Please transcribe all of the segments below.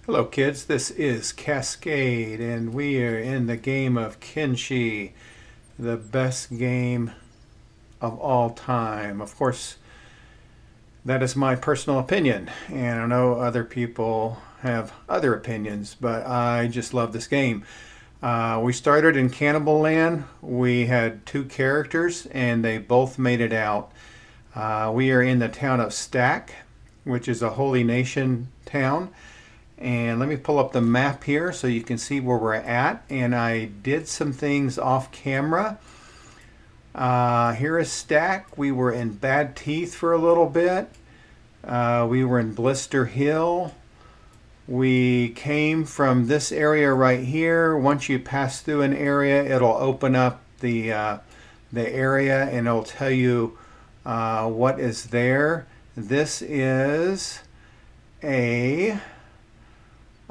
Hello kids, this is Cascade and we are in the game of Kenshi, the best game of all time. Of course, that is my personal opinion, and I know other people have other opinions, but I just love this game. We started in Cannibal Land. We had two characters and they both made it out. We are in the town of Stack, which is a holy nation town. And let me pull up the map here so you can see where we're at. And I did some things off camera. Here is Stack. We were in Bad Teeth for a little bit. We were in Blister Hill. We came from this area right here. Once you pass through an area, it'll open up the area and it'll tell you what is there. This is a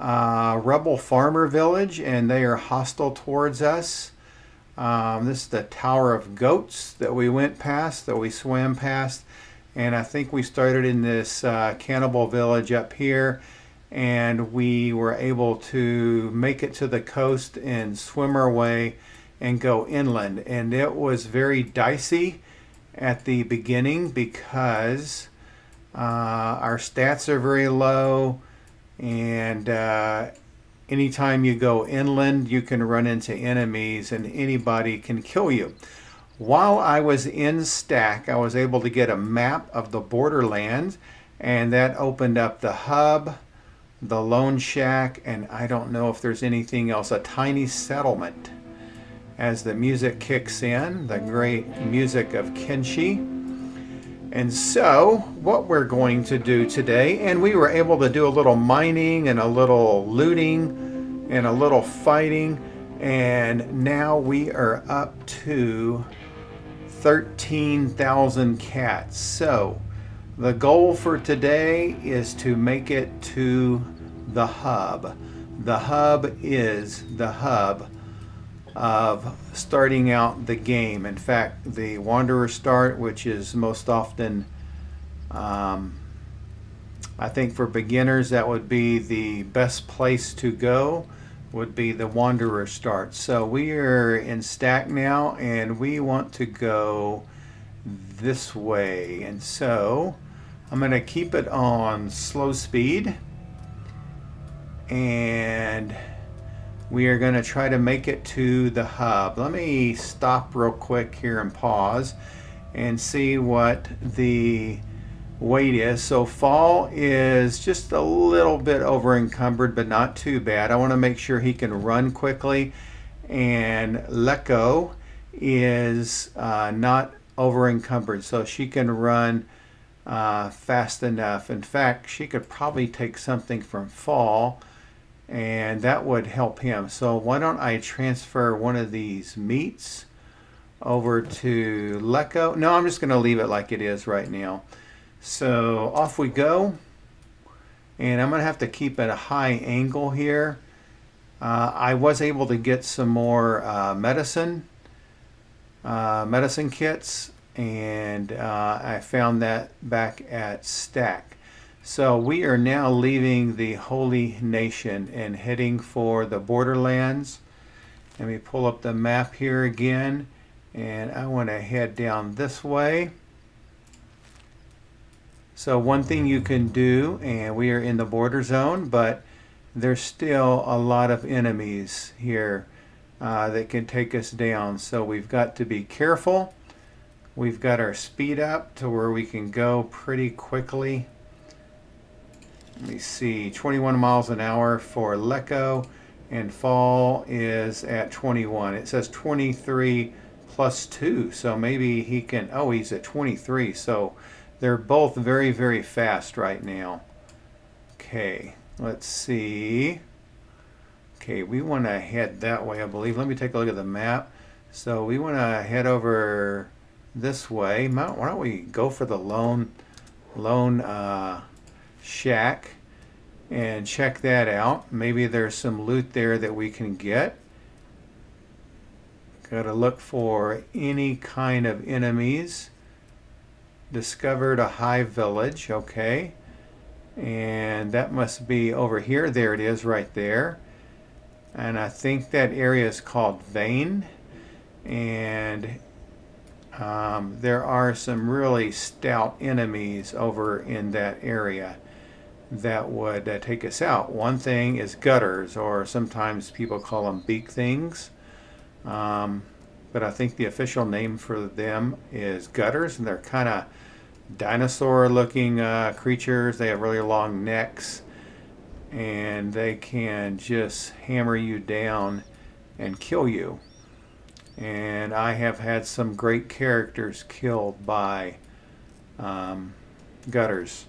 rebel farmer village and they are hostile towards us. This is the Tower of Goats that we went past, that we swam past, and I think we started in this cannibal village up here, and we were able to make it to the coast and swim our way and go inland. And it was very dicey at the beginning because our stats are very low. And anytime you go inland, you can run into enemies and anybody can kill you. While I was in Stack, I was able to get a map of the borderlands, and that opened up the hub, the lone shack, and I don't know if there's anything else, a tiny settlement. As the music kicks in, the great music of Kenshi. And so what we're going to do today, and we were able to do a little mining and a little looting and a little fighting, and now we are up to 13,000 cats. So the goal for today is to make it to the hub. The hub is the hub of starting out the game. In fact, the Wanderer Start, which is most often, I think for beginners, that would be the best place to go, would be the Wanderer Start. So we are in Stack now, and we want to go this way. And so I'm going to keep it on slow speed, and we are going to try to make it to the hub. Let me stop real quick here and pause and see what the weight is. So Fall is just a little bit over encumbered, but not too bad. I want to make sure he can run quickly. And Lecco is not over encumbered, so she can run fast enough. In fact, she could probably take something from Fall, and that would help him. So why don't I transfer one of these meats over to Lecco? No, I'm just going to leave it like it is right now. So off we go, and I'm going to have to keep at a high angle here. I was able to get some more medicine kits, and I found that back at Stack. So we are now leaving the Holy Nation and heading for the borderlands. Let me pull up the map here again, and I want to head down this way. So one thing you can do, and we are in the border zone, but there's still a lot of enemies here that can take us down. So we've got to be careful. We've got our speed up to where we can go pretty quickly. Let me see, 21 miles an hour for Lecco, and Fall is at 21. It says 23 plus 2, so maybe he can, oh, he's at 23. So they're both very, very fast right now. Okay, let's see. Okay, we want to head that way, I believe. Let me take a look at the map. So we want to head over this way. Why don't we go for the lone shack and check that out. Maybe there's some loot there that we can get. Gotta look for any kind of enemies. Discovered a high village, okay. And that must be over here. There it is right there. And I think that area is called Vein. And there are some really stout enemies over in that area that would take us out. One thing is gutters, or sometimes people call them beak things. But I think the official name for them is gutters, and they're kind of dinosaur looking creatures. They have really long necks, and they can just hammer you down and kill you. And I have had some great characters killed by gutters.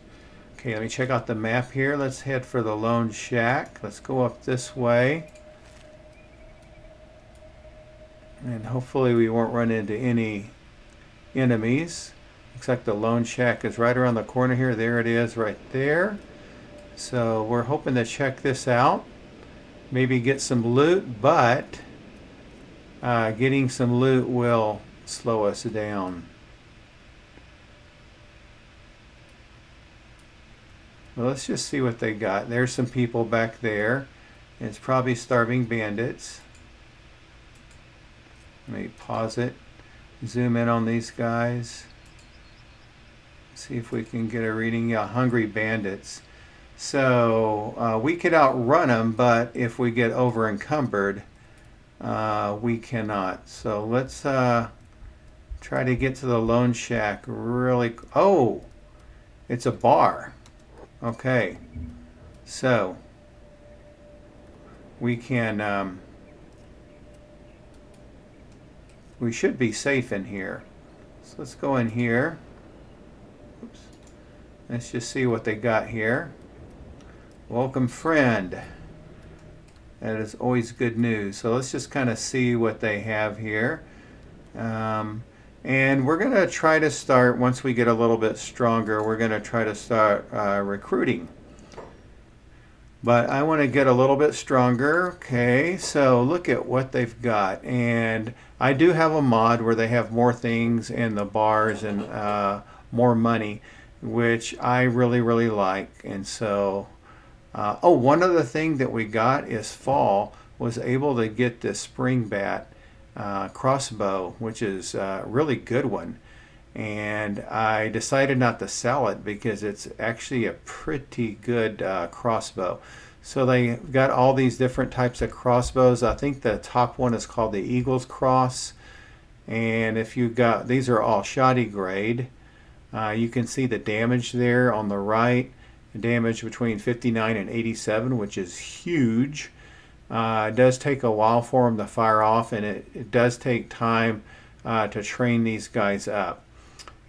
Okay, let me check out the map here. Let's head for the Lone Shack. Let's go up this way. And hopefully we won't run into any enemies. Looks like the Lone Shack is right around the corner here. There it is right there. So we're hoping to check this out. Maybe get some loot, but getting some loot will slow us down. Well, let's just see what they got. There's some people back there. It's probably starving bandits. Let me pause it. Zoom in on these guys. See if we can get a reading. Yeah, hungry bandits. So we could outrun them, but if we get over encumbered, we cannot. So let's try to get to the Lone Shack really. Oh, it's a bar. Okay, so we can. We should be safe in here. So let's go in here. Oops. Let's just see what they got here. Welcome, friend. That is always good news. So let's just kind of see what they have here. And we're going to try to start, once we get a little bit stronger, we're going to try to start recruiting. But I want to get a little bit stronger. Okay, so look at what they've got. And I do have a mod where they have more things in the bars and more money, which I really, really like. And so, oh, one other thing that we got is Fall was able to get this spring bat crossbow, which is a really good one. And I decided not to sell it because it's actually a pretty good crossbow. So they got all these different types of crossbows. I think the top one is called the Eagle's Cross. And if you got, these are all shoddy grade. You can see the damage there on the right. Damage between 59 and 87, which is huge. It does take a while for them to fire off, and it does take time to train these guys up.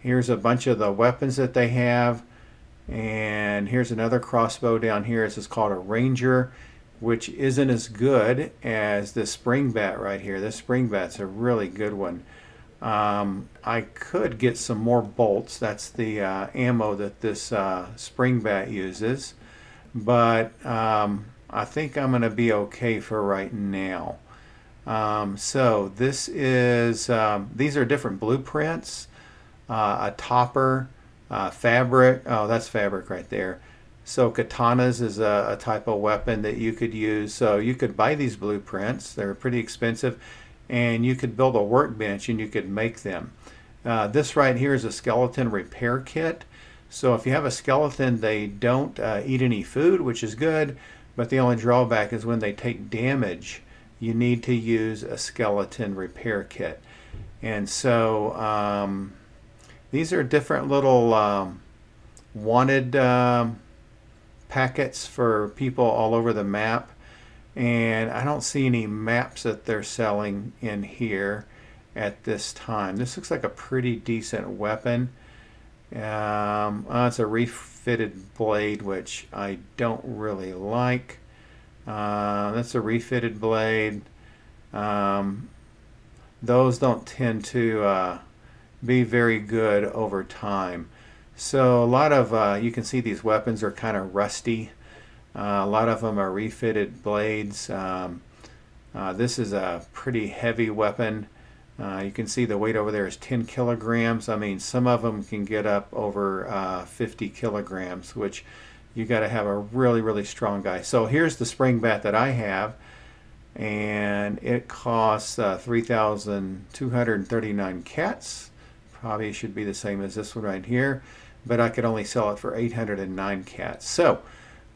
Here's a bunch of the weapons that they have, and here's another crossbow down here. This is called a Ranger, which isn't as good as this spring bat right here. This spring bat's a really good one. I could get some more bolts. That's the ammo that this spring bat uses, but I think I'm going to be okay for right now. So this is these are different blueprints. A topper, fabric. Oh, that's fabric right there. So katanas is a type of weapon that you could use. So you could buy these blueprints. They're pretty expensive. And you could build a workbench and you could make them. This right here is a skeleton repair kit. So if you have a skeleton, they don't eat any food, which is good. But the only drawback is when they take damage, you need to use a skeleton repair kit. And so these are different little wanted packets for people all over the map. And I don't see any maps that they're selling in here at this time. This looks like a pretty decent weapon. It's a refitted blade, which I don't really like. That's a refitted blade. Those don't tend to be very good over time. So a lot of, you can see these weapons are kind of rusty. A lot of them are refitted blades. This is a pretty heavy weapon. You can see the weight over there is 10 kilograms. I mean, some of them can get up over 50 kilograms, which you got to have a really, really strong guy. So here's the spring bat that I have, and it costs 3,239 cats. Probably should be the same as this one right here, but I could only sell it for 809 cats. So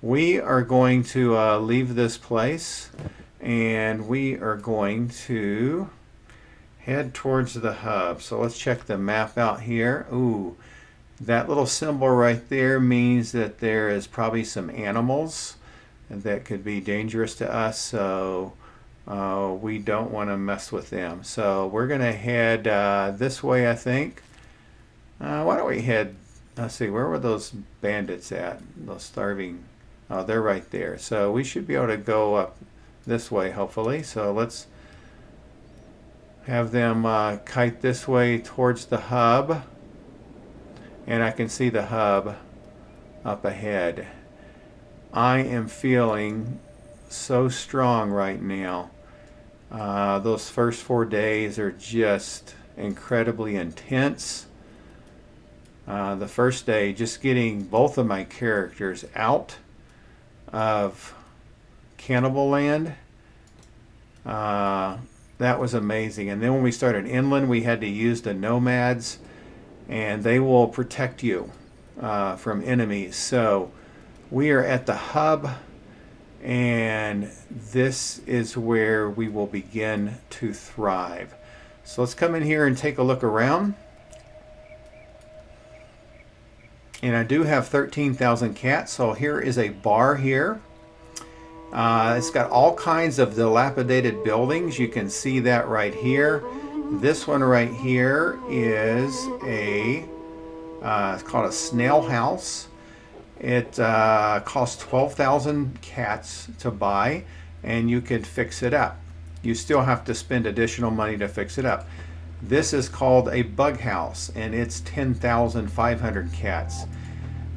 we are going to leave this place, and we are going to head towards the hub. So let's check the map out here. Ooh, that little symbol right there means that there is probably some animals that could be dangerous to us, so we don't want to mess with them. So we're going to head this way, I think. Why don't we head, let's see, where were those bandits at? Those starving, oh, they're right there. So we should be able to go up this way, hopefully. So let's have them kite this way towards the hub. And I can see the hub up ahead. I am feeling so strong right now. Those first 4 days are just incredibly intense. The first day, just getting both of my characters out of Cannibal Land, that was amazing. And then when we started inland, we had to use the nomads, and they will protect you from enemies. So we are at the hub, and this is where we will begin to thrive. So let's come in here and take a look around. And I do have 13,000 cats. So here is a bar here. It's got all kinds of dilapidated buildings. You can see that right here. This one right here is it's called a snail house. It costs 12,000 cats to buy, and you can fix it up. You still have to spend additional money to fix it up. This is called a bug house, and it's 10,500 cats.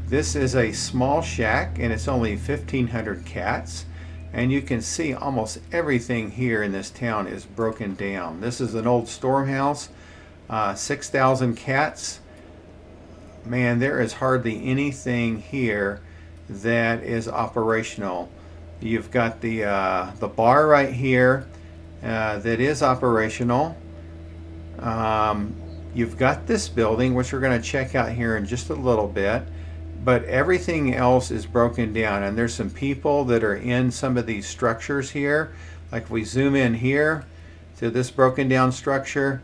This is a small shack, and it's only 1,500 cats. And you can see almost everything here in this town is broken down. This is an old storm house, 6,000 cats. Man, there is hardly anything here that is operational. You've got the bar right here that is operational. You've got this building, which we're going to check out here in just a little bit. But everything else is broken down, and there's some people that are in some of these structures here. Like if we zoom in here to this broken down structure,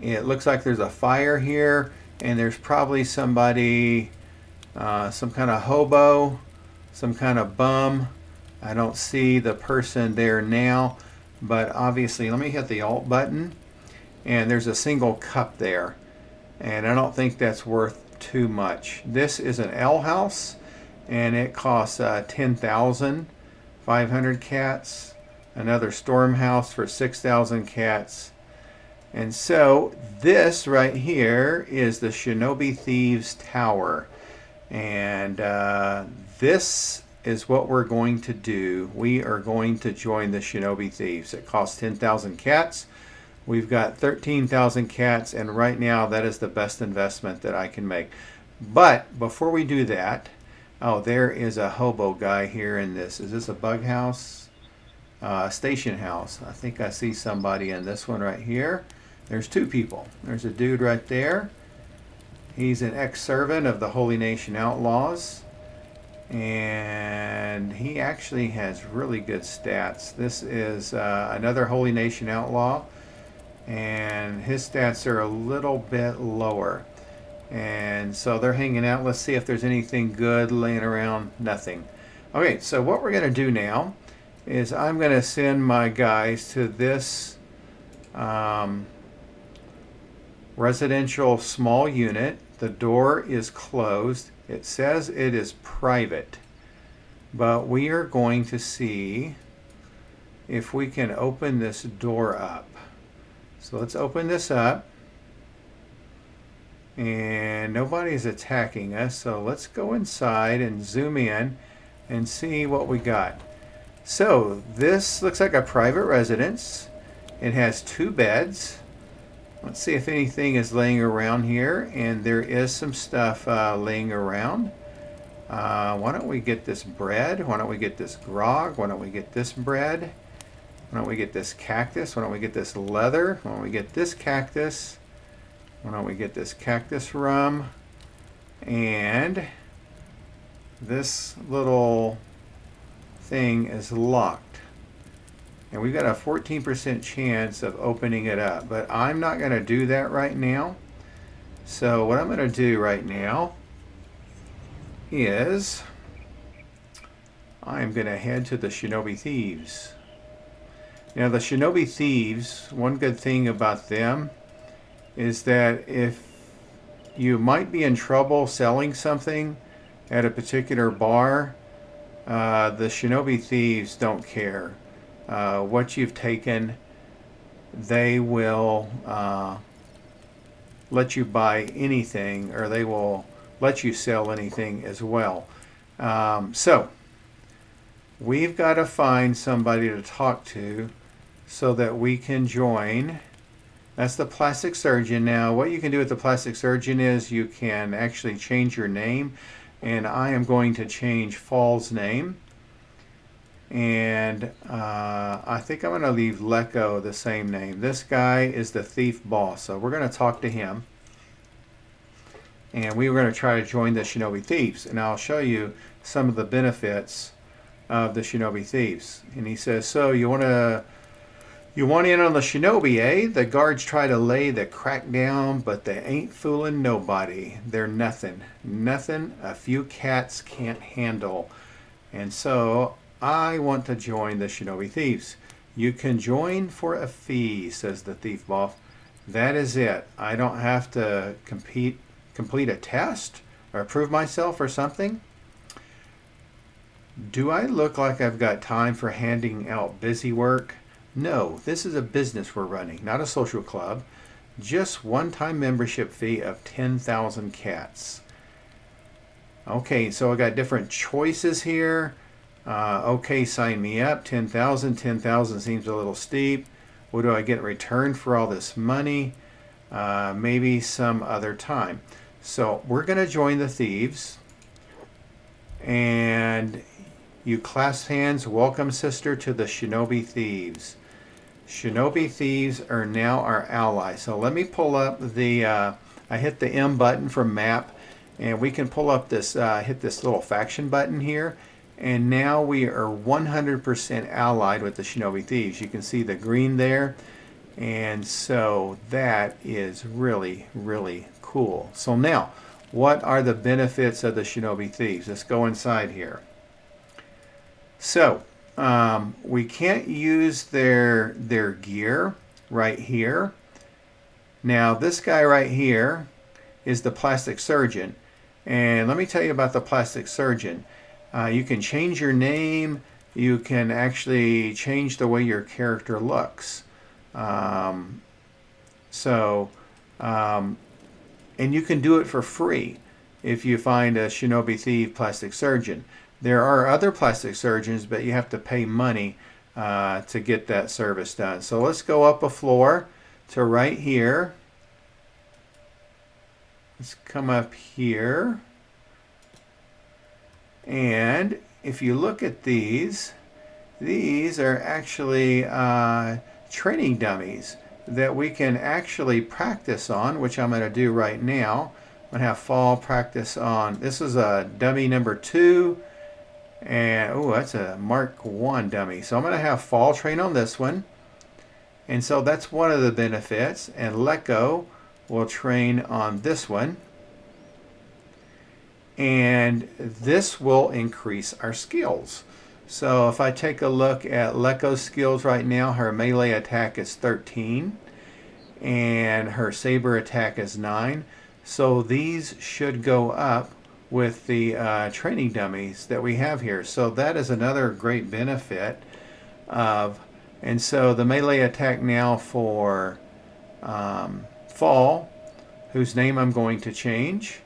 it looks like there's a fire here, and there's probably somebody, some kind of hobo, some kind of bum. I don't see the person there now, but obviously, let me hit the Alt button, and there's a single cup there, and I don't think that's worth too much. This is an L house, and it costs 10,500 cats. Another storm house for 6,000 cats. And so this right here is the Shinobi Thieves Tower, and this is what we're going to do. We are going to join the Shinobi Thieves. It costs 10,000 cats. We've got 13,000 cats, and right now that is the best investment that I can make. But before we do that, oh, there is a hobo guy here in this. Is this a bug house? Station house. I think I see somebody in this one right here. There's two people. There's a dude right there. He's an ex-servant of the Holy Nation Outlaws, and he actually has really good stats. This is another Holy Nation Outlaw, and his stats are a little bit lower, and so they're hanging out. Let's see if there's anything good laying around. Nothing. Okay, so what we're going to do now is I'm going to send my guys to this residential small unit. The door is closed. It says it is private, but we are going to see if we can open this door up. So let's open this up, and nobody's attacking us, so let's go inside and zoom in and see what we got. So this looks like a private residence. It has 2 beds. Let's see if anything is laying around here, and there is some stuff laying around. Why don't we get this bread? Why don't we get this grog? Why don't we get this bread? Why don't we get this cactus? Why don't we get this leather? Why don't we get this cactus? Why don't we get this cactus rum? And this little thing is locked. And we've got a 14% chance of opening it up. But I'm not going to do that right now. So what I'm going to do right now is I'm going to head to the Shinobi Thieves. Now the Shinobi Thieves, one good thing about them is that if you might be in trouble selling something at a particular bar, the Shinobi Thieves don't care. What you've taken, they will let you buy anything, or they will let you sell anything as well. So we've got to find somebody to talk to so that we can join. That's the plastic surgeon. Now what you can do with the plastic surgeon is you can actually change your name, and I am going to change Fall's name, and I think I'm going to leave Lecco the same name. This guy is the thief boss, so we're going to talk to him, and we were going to try to join the Shinobi Thieves, and I'll show you some of the benefits of the Shinobi Thieves. And he says, so you want in on the Shinobi, eh? The guards try to lay the crack down, but they ain't fooling nobody. They're nothing. Nothing a few cats can't handle. And so I want to join the Shinobi Thieves. You can join for a fee, says the thief boss. That is it. I don't have to complete a test or prove myself or something. Do I look like I've got time for handing out busy work? No, this is a business we're running, not a social club. Just one-time membership fee of 10,000 cats. Okay, so I got different choices here. Okay, sign me up. 10,000. 10,000 seems a little steep. What do I get in return for all this money? Maybe some other time. So we're going to join the Thieves. And you clasp hands. Welcome, sister, to the Shinobi Thieves. Shinobi Thieves are now our ally. So let me pull up the, I hit the M button from map, and we can pull up this, hit this little faction button here, and now we are 100% allied with the Shinobi Thieves. You can see the green there, and so that is really, really cool. So now, what are the benefits of the Shinobi Thieves? Let's go inside here. So, we can't use their gear right here. Now this guy right here is the plastic surgeon, and let me tell you about the plastic surgeon. You can change your name. You can actually change the way your character looks. And you can do it for free if you find a Shinobi Thief plastic surgeon. There are other plastic surgeons, but you have to pay money to get that service done. So let's go up a floor to right here. Let's come up here. And if you look at these are actually training dummies that we can actually practice on, which I'm going to do right now. I'm going to have Fall practice on. This is a dummy number 2. And, oh, that's a Mark 1 dummy. So I'm going to have Fall train on this one. And so that's one of the benefits. And Lecco will train on this one. And this will increase our skills. So if I take a look at Lecco's skills right now, her melee attack is 13. And her saber attack is 9. So these should go up with the training dummies that we have here. So that is another great benefit of, and so the melee attack now for Fall, whose name I'm going to change,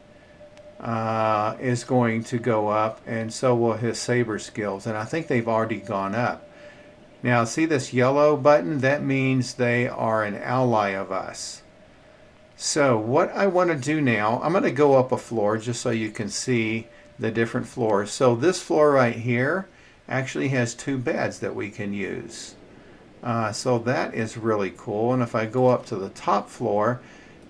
is going to go up, and so will his saber skills, and I think they've already gone up. Now see this yellow button? That means they are an ally of us. So what I want to do now, I'm going to go up a floor just so you can see the different floors. So this floor right here actually has 2 beds that we can use. So that is really cool. And if I go up to the top floor,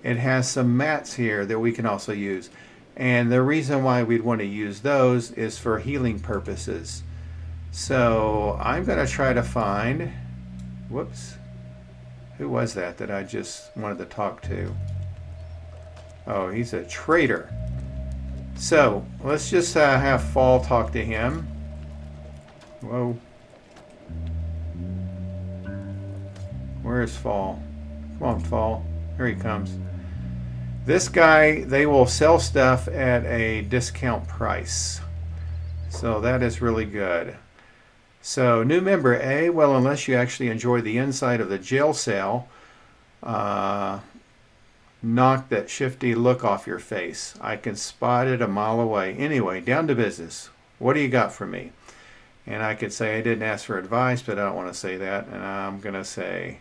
it has some mats here that we can also use. And the reason why we'd want to use those is for healing purposes. So I'm going to try to find, whoops, who was that I just wanted to talk to? Oh, he's a traitor. So let's just have Fall talk to him. Whoa. Where is Fall? Come on, Fall. Here he comes. This guy, they will sell stuff at a discount price. So that is really good. So new member A, well, unless you actually enjoy the inside of the jail cell, knock that shifty look off your face. I can spot it a mile away. Anyway, down to business. What do you got for me? And I could say I didn't ask for advice, but I don't want to say that. And I'm going to say,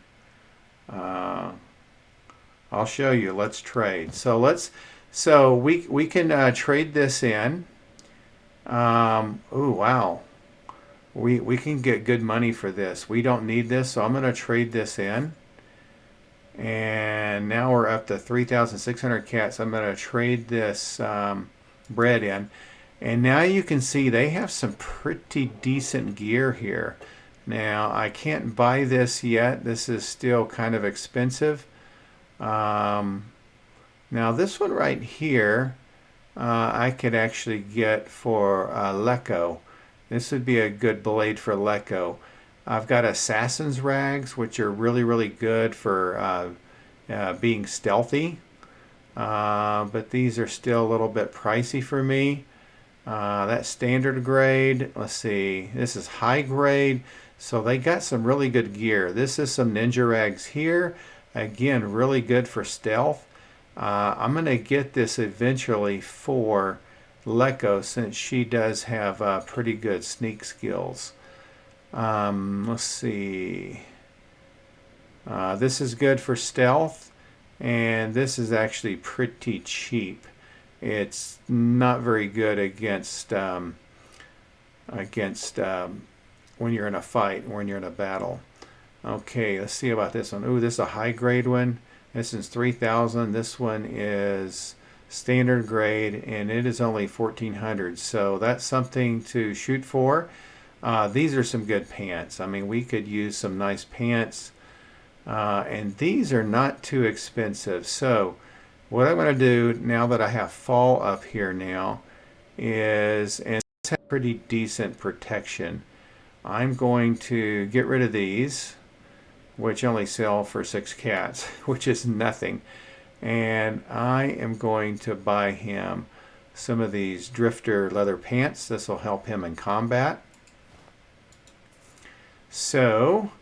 I'll show you. Let's trade. So we can trade this in. Oh wow, we can get good money for this. We don't need this, so I'm going to trade this in. And now we're up to 3,600 cats. I'm going to trade this bread in. And now you can see they have some pretty decent gear here. Now, I can't buy this yet. This is still kind of expensive. Now, this one right here, I could actually get for Lecco. This would be a good blade for Lecco. I've got Assassin's Rags, which are really, really good for being stealthy. But these are still a little bit pricey for me. That's standard grade. Let's see. This is high grade. So they got some really good gear. This is some Ninja Rags here. Again, really good for stealth. I'm going to get this eventually for Lecco since she does have pretty good sneak skills. Let's see. This is good for stealth, and this is actually pretty cheap. It's not very good against when you're in a fight, when you're in a battle. Okay, let's see about this one. Ooh, this is a high grade one. This is 3,000. This one is standard grade, and it is only 1,400. So that's something to shoot for. These are some good pants. I mean, we could use some nice pants. And these are not too expensive. So what I'm going to do now that I have Fall up here now is, and this has pretty decent protection, I'm going to get rid of these, which only sell for 6 cats, which is nothing. And I am going to buy him some of these drifter leather pants. This will help him in combat. So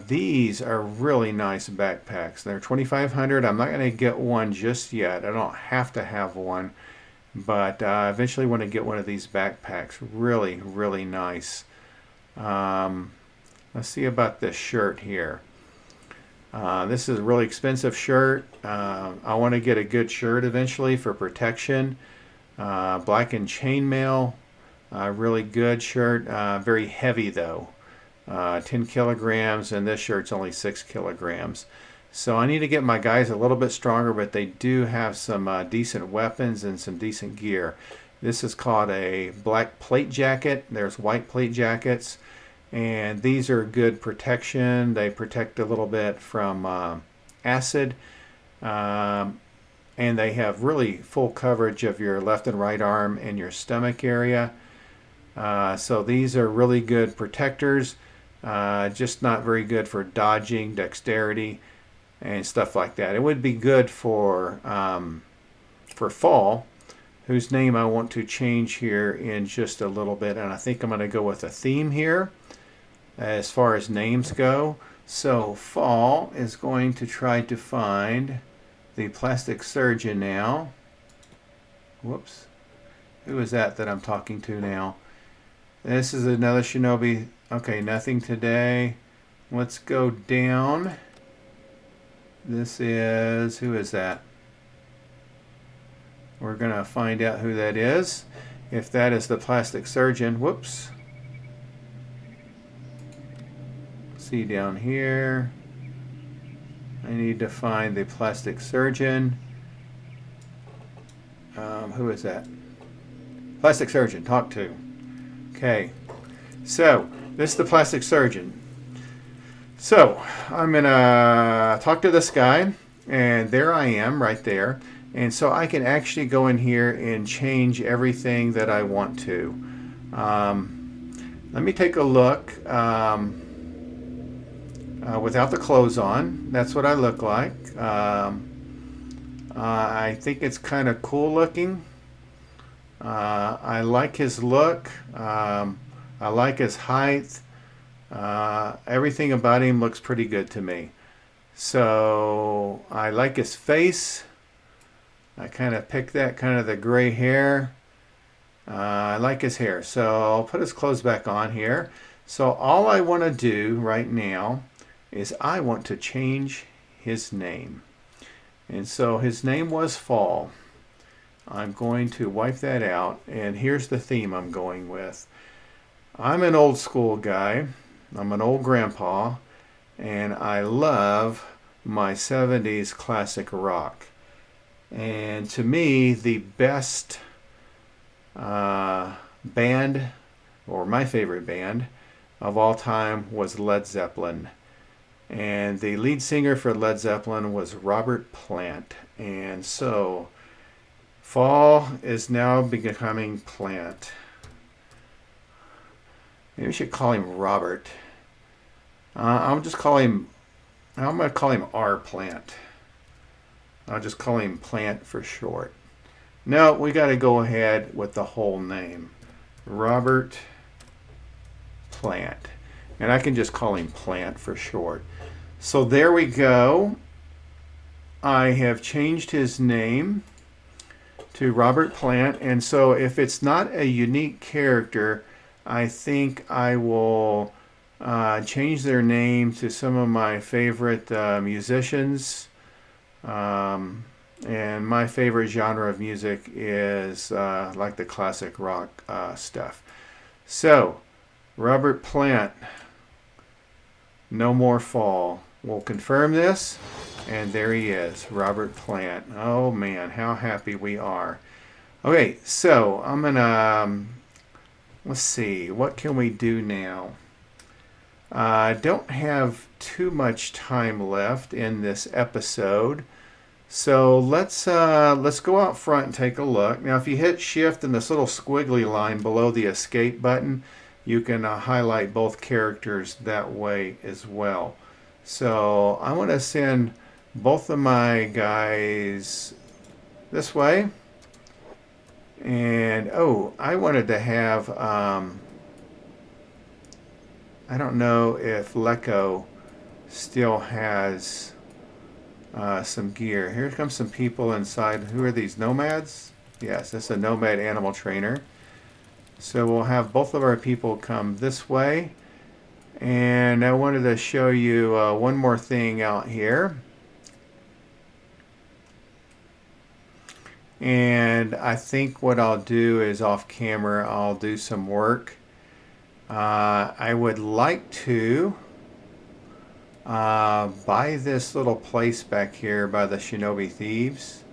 these are really nice backpacks. They're 2,500. I'm not going to get one just yet. I don't have to have one, but I eventually want to get one of these backpacks. Really, really nice. Let's see about this shirt here. This is a really expensive shirt. I want to get a good shirt eventually for protection. Black and chainmail. Really good shirt. Very heavy though. 10 kilograms, and this shirt's only 6 kilograms. So I need to get my guys a little bit stronger, but they do have some decent weapons and some decent gear. This is called a black plate jacket. There's white plate jackets, and these are good protection. They protect a little bit from acid, and they have really full coverage of your left and right arm and your stomach area. So these are really good protectors. Just not very good for dodging, dexterity, and stuff like that. It would be good for Fall, whose name I want to change here in just a little bit. And I think I'm going to go with a theme here as far as names go. So Fall is going to try to find the plastic surgeon now. Whoops. Who is that I'm talking to now? This is another Shinobi. Okay, nothing today. Let's go down. This is, who is that? We're going to find out who that is. if that is the plastic surgeon. Whoops. See down here. I need to find the plastic surgeon. Who is that? Plastic surgeon, talk to. Okay. So, this is the plastic surgeon. So, I'm going to talk to this guy, and there I am right there. And so I can actually go in here and change everything that I want to. Let me take a look without the clothes on. That's what I look like. I think it's kind of cool looking. I like his look. I like his height. Everything about him looks pretty good to me. So I like his face. I kind of picked that, kind of the gray hair. I like his hair. So I'll put his clothes back on here. So all I want to do right now is I want to change his name. And so his name was Fall. I'm going to wipe that out. And here's the theme I'm going with. I'm an old school guy. I'm an old grandpa. And I love my 70s classic rock. And to me, the best band, or my favorite band of all time, was Led Zeppelin. And the lead singer for Led Zeppelin was Robert Plant. And so, Fall is now becoming Plant. Maybe we should call him Robert. I'm going to call him R Plant. I'll just call him Plant for short. No, we got to go ahead with the whole name. Robert Plant. And I can just call him Plant for short. So there we go. I have changed his name to Robert Plant. And so if it's not a unique character, I think I will change their name to some of my favorite musicians. And my favorite genre of music is like the classic rock stuff. So, Robert Plant, no more Fall. We'll confirm this, and there he is, Robert Plant. Oh man, how happy we are. Okay, so I'm gonna, let's see, what can we do now? I don't have too much time left in this episode. So let's go out front and take a look. Now if you hit shift and this little squiggly line below the escape button, you can highlight both characters that way as well. So I want to send both of my guys this way. And oh, I wanted to have, I don't know if Lecco still has some gear. Here comes some people inside. Who are these, nomads? Yes, this is a nomad animal trainer. So we'll have both of our people come this way. And I wanted to show you one more thing out here. And I think what I'll do is off camera, I'll do some work. I would like to buy this little place back here by the Shinobi Thieves.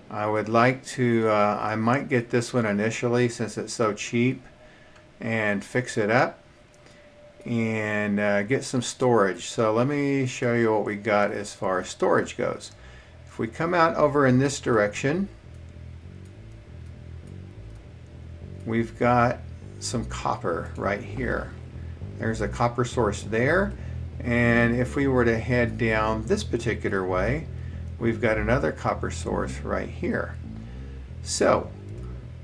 I would like to, I might get this one initially since it's so cheap and fix it up and get some storage. So let me show you what we got as far as storage goes. If we come out over in this direction, we've got some copper right here. There's a copper source there. And if we were to head down this particular way, we've got another copper source right here. So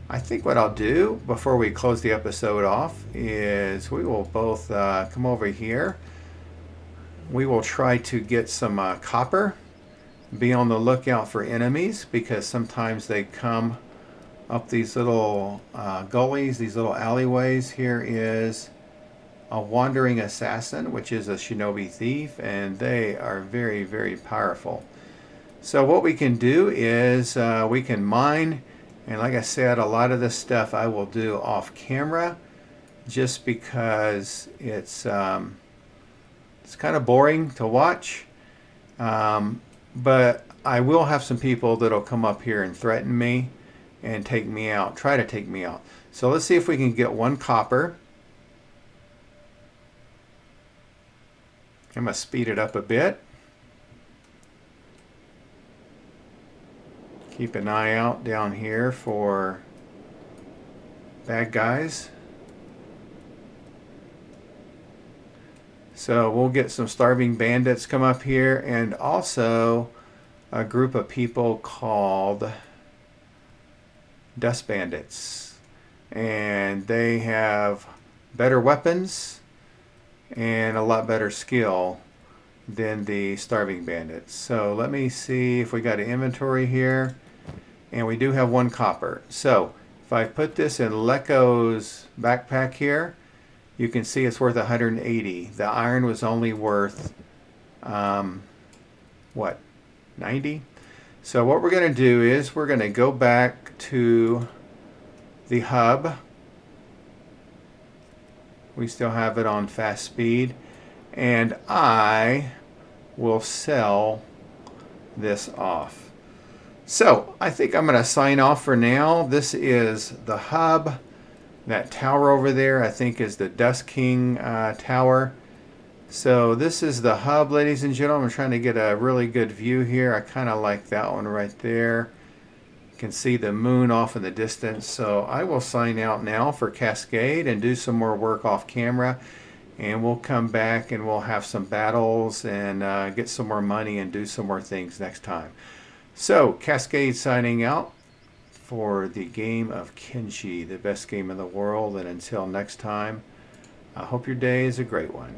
I think what I'll do before we close the episode off is we will both come over here. We will try to get some copper. Be on the lookout for enemies because sometimes they come up these little gullies, these little alleyways. Here is a wandering assassin, which is a Shinobi thief, and they are very, very powerful. So what we can do is we can mine And like I said, a lot of this stuff I will do off camera just because it's kind of boring to watch. But I will have some people that'll come up here and threaten me and take me out, try to take me out. So let's see if we can get 1 copper. I'm going to speed it up a bit. Keep an eye out down here for bad guys. So we'll get some starving bandits come up here, and also a group of people called dust bandits. And they have better weapons and a lot better skill than the starving bandits. So let me see if we got an inventory here. And we do have 1 copper. So if I put this in Leko's backpack here, you can see it's worth 180. The iron was only worth, what, 90? So what we're going to do is we're going to go back to the hub. We still have it on fast speed. And I will sell this off. So I think I'm going to sign off for now. This is the hub. That tower over there I think is the Dust King tower. So this is the hub, ladies and gentlemen. I'm trying to get a really good view here. I kind of like that one right there. You can see the moon off in the distance. So I will sign out now for Cascade and do some more work off camera. And we'll come back and we'll have some battles and get some more money and do some more things next time. So, Cascade signing out for the game of Kenshi, the best game in the world. And until next time, I hope your day is a great one.